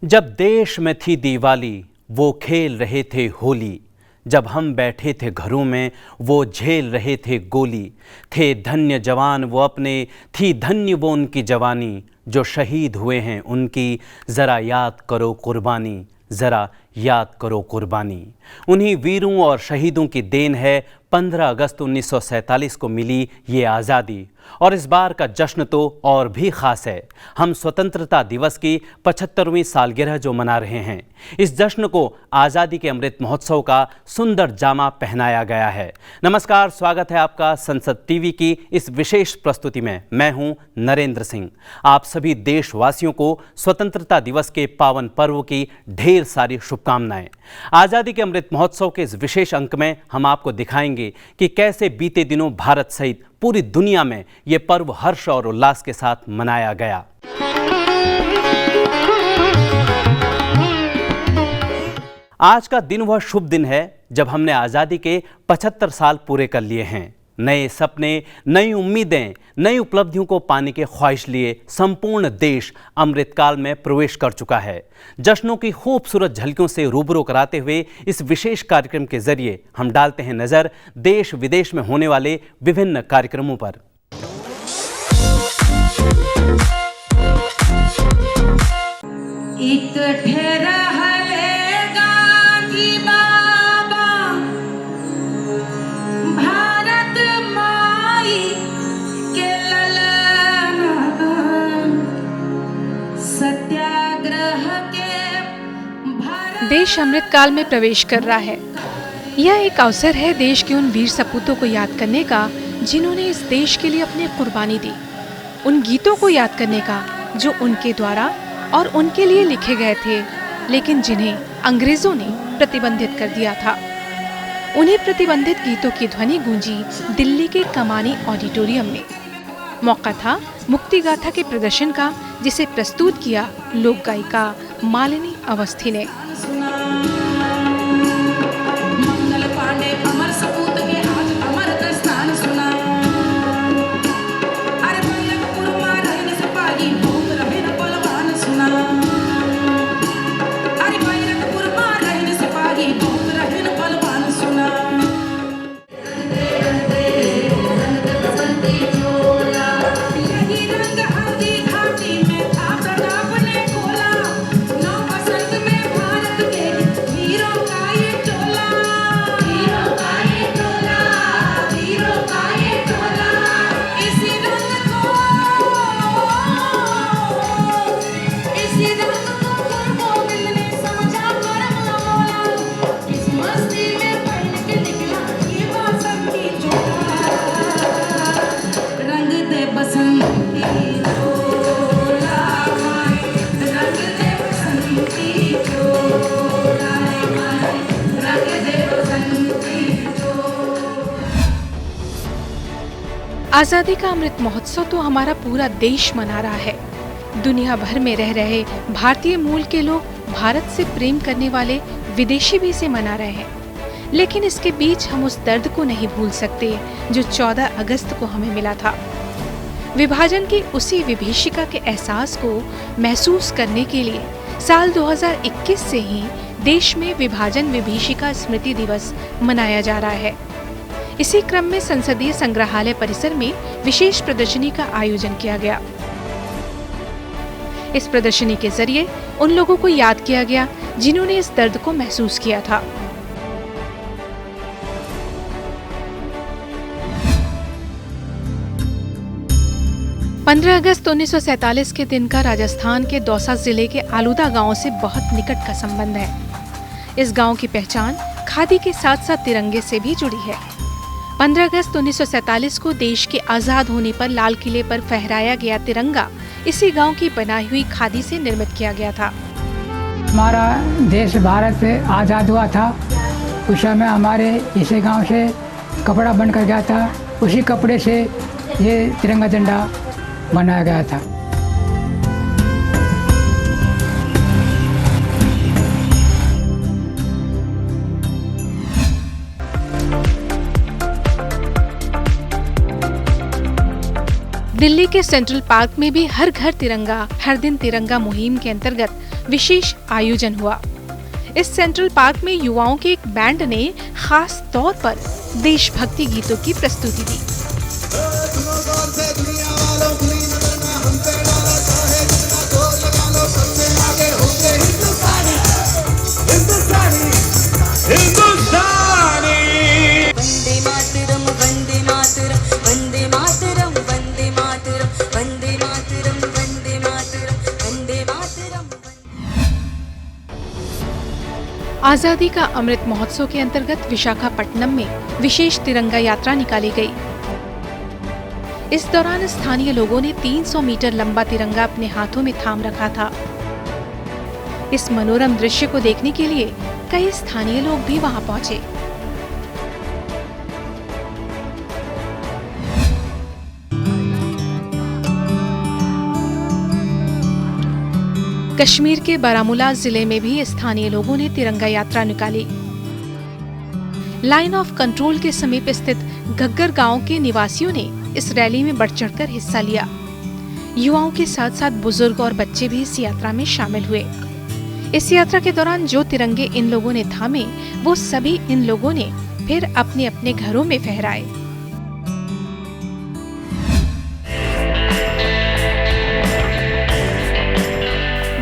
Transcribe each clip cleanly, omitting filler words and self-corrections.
जब देश में थी दिवाली वो खेल रहे थे होली, जब हम बैठे थे घरों में वो झेल रहे थे गोली। थे धन्य जवान वो अपने, थी धन्य वो उनकी जवानी, जो शहीद हुए हैं उनकी ज़रा याद करो कुर्बानी, ज़रा याद करो कुर्बानी। उन्हीं वीरों और शहीदों की देन है 15 अगस्त 1947 को मिली ये आज़ादी। और इस बार का जश्न तो और भी ख़ास है। हम स्वतंत्रता दिवस की 75वीं सालगिरह जो मना रहे हैं। इस जश्न को आज़ादी के अमृत महोत्सव का सुंदर जामा पहनाया गया है। नमस्कार, स्वागत है आपका संसद टीवी की इस विशेष प्रस्तुति में। मैं हूं नरेंद्र सिंह। आप सभी देशवासियों को स्वतंत्रता दिवस के पावन पर्व की ढेर सारी शुभकामनाएं। आज़ादी के अमृत महोत्सव के इस विशेष अंक में हम आपको दिखाएंगे कि कैसे बीते दिनों भारत सहित पूरी दुनिया में ये पर्व हर्ष और उल्लास के साथ मनाया गया। आज का दिन वह शुभ दिन है जब हमने आज़ादी के 75 साल पूरे कर लिए हैं। नए सपने, नई उम्मीदें, नई उपलब्धियों को पाने के ख्वाहिश लिए संपूर्ण देश अमृतकाल में प्रवेश कर चुका है। जश्नों की खूबसूरत झलकियों से रूबरू कराते हुए इस विशेष कार्यक्रम के जरिए हम डालते हैं नजर देश विदेश में होने वाले विभिन्न कार्यक्रमों पर। एक ठहरा देश अमृतकाल में प्रवेश कर रहा है। यह एक अवसर है देश के उन वीर सपूतों को याद करने का जिन्होंने इस देश के लिए अपनी कुर्बानी दी, उन गीतों को याद करने का जो उनके द्वारा और उनके लिए लिखे गए थे, लेकिन जिन्हें अंग्रेजों ने प्रतिबंधित कर दिया था। उन्हीं प्रतिबंधित गीतों की ध्वनि गूंजी दिल्ली के कमानी ऑडिटोरियम में। मौका था मुक्ति गाथा के प्रदर्शन का, जिसे प्रस्तुत किया लोक गायिका मालिनी अवस्थी ने। मंगल पांडे अमर सपूत के आज अमर दस्तान सुना। अरे बैरकपुर मां रहने से पागी भूख रहे न बलवान सुना। अरे बैरकपुर मां रहने से पागी भूख रहे न बलवान सुना। आज़ादी का अमृत महोत्सव तो हमारा पूरा देश मना रहा है। दुनिया भर में रह रहे भारतीय मूल के लोग, भारत से प्रेम करने वाले विदेशी भी इसे मना रहे हैं। लेकिन इसके बीच हम उस दर्द को नहीं भूल सकते जो 14 अगस्त को हमें मिला था। विभाजन की उसी विभीषिका के एहसास को महसूस करने के लिए साल 2021 से ही देश में विभाजन विभीषिका स्मृति दिवस मनाया जा रहा है। इसी क्रम में संसदीय संग्रहालय परिसर में विशेष प्रदर्शनी का आयोजन किया गया। इस प्रदर्शनी के जरिए उन लोगों को याद किया गया जिन्होंने इस दर्द को महसूस किया था। पंद्रह अगस्त 1947 के दिन का राजस्थान के दौसा जिले के आलूदा गांव से बहुत निकट का संबंध है। इस गांव की पहचान खादी के साथ साथ तिरंगे से भी जुड़ी है। 15 अगस्त 1947 को देश के आजाद होने पर लाल किले पर फहराया गया तिरंगा इसी गांव की बनाई हुई खादी से निर्मित किया गया था। हमारा देश भारत आज़ाद हुआ था, उस समय हमारे इसी गांव से कपड़ा बनकर गया था। उसी कपड़े से ये तिरंगा झंडा बनाया गया था। दिल्ली के सेंट्रल पार्क में भी हर घर तिरंगा हर दिन तिरंगा मुहिम के अंतर्गत विशेष आयोजन हुआ। इस सेंट्रल पार्क में युवाओं के एक बैंड ने खास तौर पर देशभक्ति गीतों की प्रस्तुति दी। आजादी का अमृत महोत्सव के अंतर्गत विशाखापट्टनम में विशेष तिरंगा यात्रा निकाली गई। इस दौरान स्थानीय लोगों ने 300 मीटर लंबा तिरंगा अपने हाथों में थाम रखा था। इस मनोरम दृश्य को देखने के लिए कई स्थानीय लोग भी वहां पहुंचे। कश्मीर के बारामूला जिले में भी स्थानीय लोगों ने तिरंगा यात्रा निकाली। लाइन ऑफ कंट्रोल के समीप स्थित घग्गर गांव के निवासियों ने इस रैली में बढ़ चढ़कर हिस्सा लिया। युवाओं के साथ साथ बुजुर्ग और बच्चे भी इस यात्रा में शामिल हुए। इस यात्रा के दौरान जो तिरंगे इन लोगों ने थामे, वो सभी इन लोगों ने फिर अपने अपने घरों में फहराए।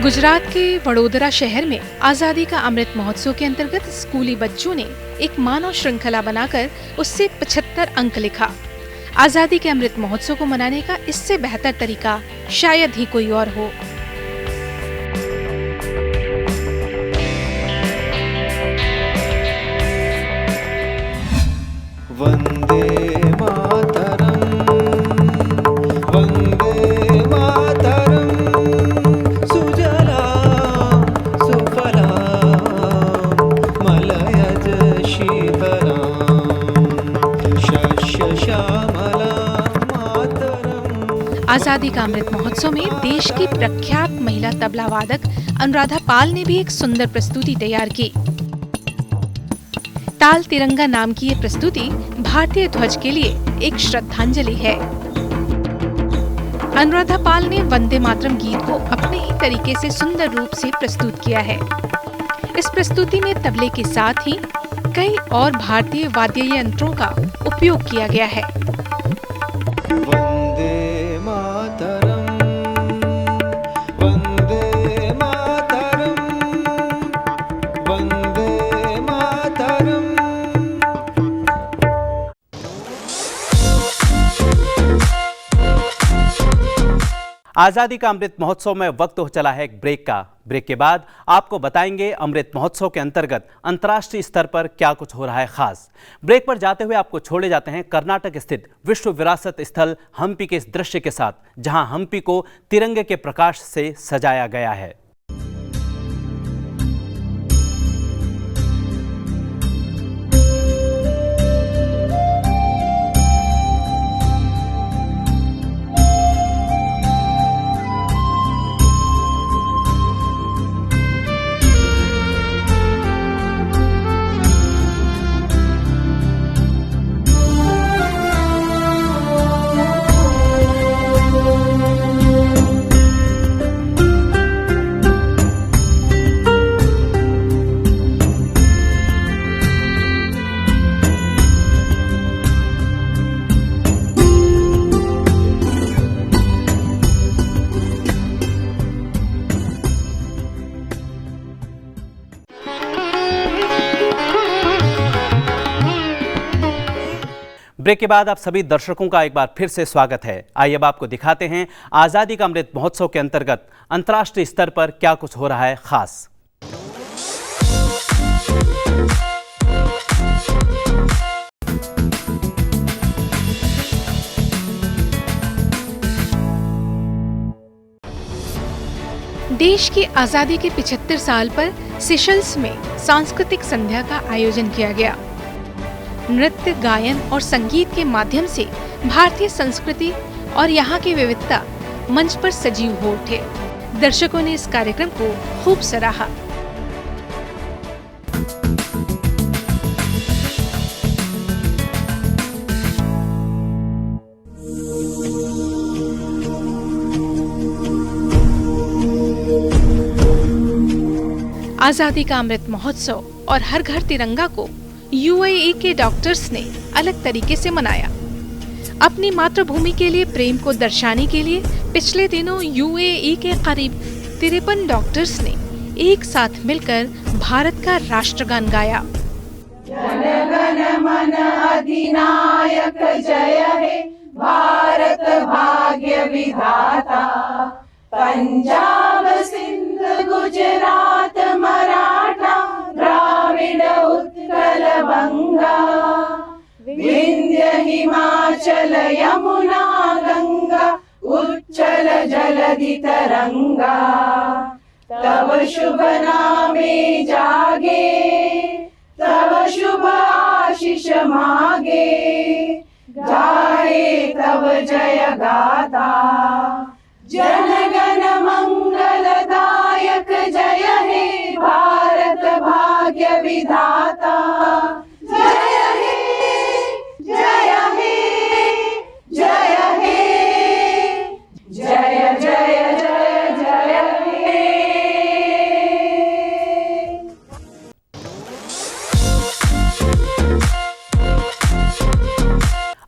गुजरात के वडोदरा शहर में आजादी का अमृत महोत्सव के अंतर्गत स्कूली बच्चों ने एक मानव श्रृंखला बनाकर उससे 75 अंक लिखा। आजादी के अमृत महोत्सव को मनाने का इससे बेहतर तरीका शायद ही कोई और हो। वंदे मातरम, वंदे मातरम, सुजलाम सुफलाम मलयज शीतलाम शस्य श्यामलाम मातरम। आजादी का अमृत महोत्सव में देश की प्रख्यात महिला तबला वादक अनुराधा पाल ने भी एक सुंदर प्रस्तुति तैयार की। ताल तिरंगा नाम की ये प्रस्तुति भारतीय ध्वज के लिए एक श्रद्धांजलि है। अनुराधा पाल ने वंदे मातरम गीत को अपने ही तरीके से सुंदर रूप से प्रस्तुत किया है। इस प्रस्तुति में तबले के साथ ही कई और भारतीय वाद्य यंत्रों का उपयोग किया गया है। वंदे मातरम, वंदे मातरम, वंदे मातरम। आजादी का अमृत महोत्सव में वक्त हो चला है एक ब्रेक का। ब्रेक के बाद आपको बताएंगे अमृत महोत्सव के अंतर्गत अंतर्राष्ट्रीय स्तर पर क्या कुछ हो रहा है खास। ब्रेक पर जाते हुए आपको छोड़े जाते हैं कर्नाटक स्थित विश्व विरासत स्थल हम्पी के इस दृश्य के साथ, जहां हम्पी को तिरंगे के प्रकाश से सजाया गया है। ब्रेक के बाद आप सभी दर्शकों का एक बार फिर से स्वागत है। आइए अब आपको दिखाते हैं आजादी का अमृत महोत्सव के अंतर्गत अंतर्राष्ट्रीय स्तर पर क्या कुछ हो रहा है खास। देश की आजादी के 75 साल पर सेशल्स में सांस्कृतिक संध्या का आयोजन किया गया। नृत्य, गायन और संगीत के माध्यम से भारतीय संस्कृति और यहाँ की विविधता मंच पर सजीव हो उठे। दर्शकों ने इस कार्यक्रम को खूब सराहा। आजादी का अमृत महोत्सव और हर घर तिरंगा को यूएई के डॉक्टर्स ने अलग तरीके से मनाया। अपनी मातृभूमि के लिए प्रेम को दर्शाने के लिए पिछले दिनों यूएई के करीब 53 डॉक्टर्स ने एक साथ मिलकर भारत का राष्ट्रगान गाया। जनगण मन अधिनायक जय हे भारत भाग्य विधाता, पंजाब सिंध गुजरात मराठा द्राविड उत्कल बंगा, विंध्य हिमाचल यमुना गंगा उच्चल जलधि तरंगा, तब शुभ नामे जागे तब शुभ आशीष मागे, गाए तब जय गाथा, जनगण मंगलदायक जय हे भारत भाग्य विधाता, जय हे जय हे जय हे जय जय जय जय हे।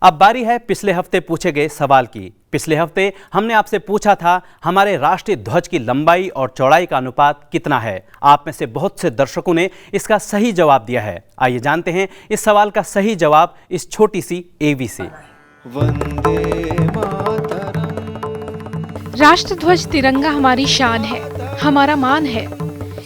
अब बारी है पिछले हफ्ते पूछे गए सवाल की। पिछले हफ्ते हमने आपसे पूछा था हमारे राष्ट्रीय ध्वज की लंबाई और चौड़ाई का अनुपात कितना है। आप में से बहुत से दर्शकों ने इसका सही जवाब दिया है। आइए जानते हैं इस सवाल का सही जवाब इस छोटी सी एवी से। वंदे मातरम। राष्ट्र ध्वज तिरंगा हमारी शान है, हमारा मान है।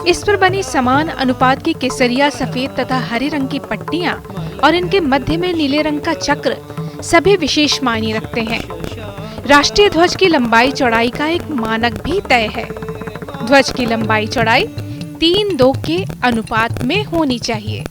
इस पर बनी समान अनुपात की केसरिया सफेद तथा हरे रंग की पट्टियां और इनके मध्य में नीले रंग का चक्र सभी विशेष मायने रखते हैं। राष्ट्रीय ध्वज की लंबाई चौड़ाई का एक मानक भी तय है। ध्वज की लंबाई चौड़ाई 3:2 के अनुपात में होनी चाहिए।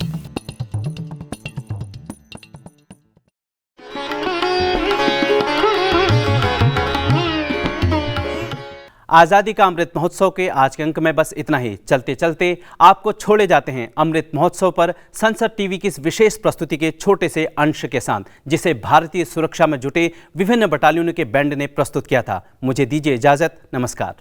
आज़ादी का अमृत महोत्सव के आज के अंक में बस इतना ही। चलते चलते आपको छोड़े जाते हैं अमृत महोत्सव पर संसद टीवी की इस विशेष प्रस्तुति के छोटे से अंश के साथ, जिसे भारतीय सुरक्षा में जुटे विभिन्न बटालियनों के बैंड ने प्रस्तुत किया था। मुझे दीजिए इजाजत। नमस्कार।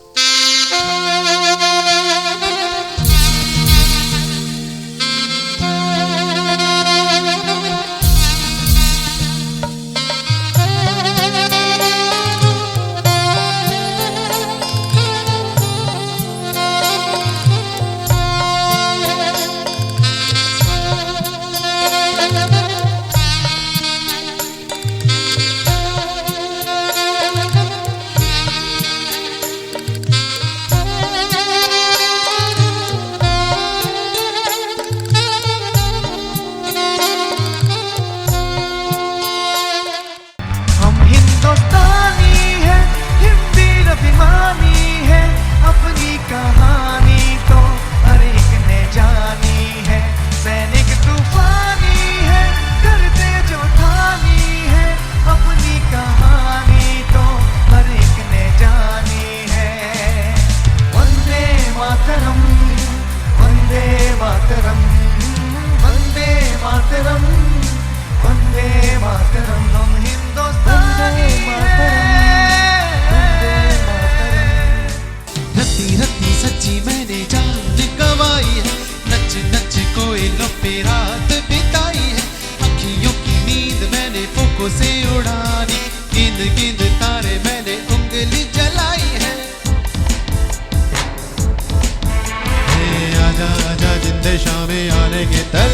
शाम आने के तर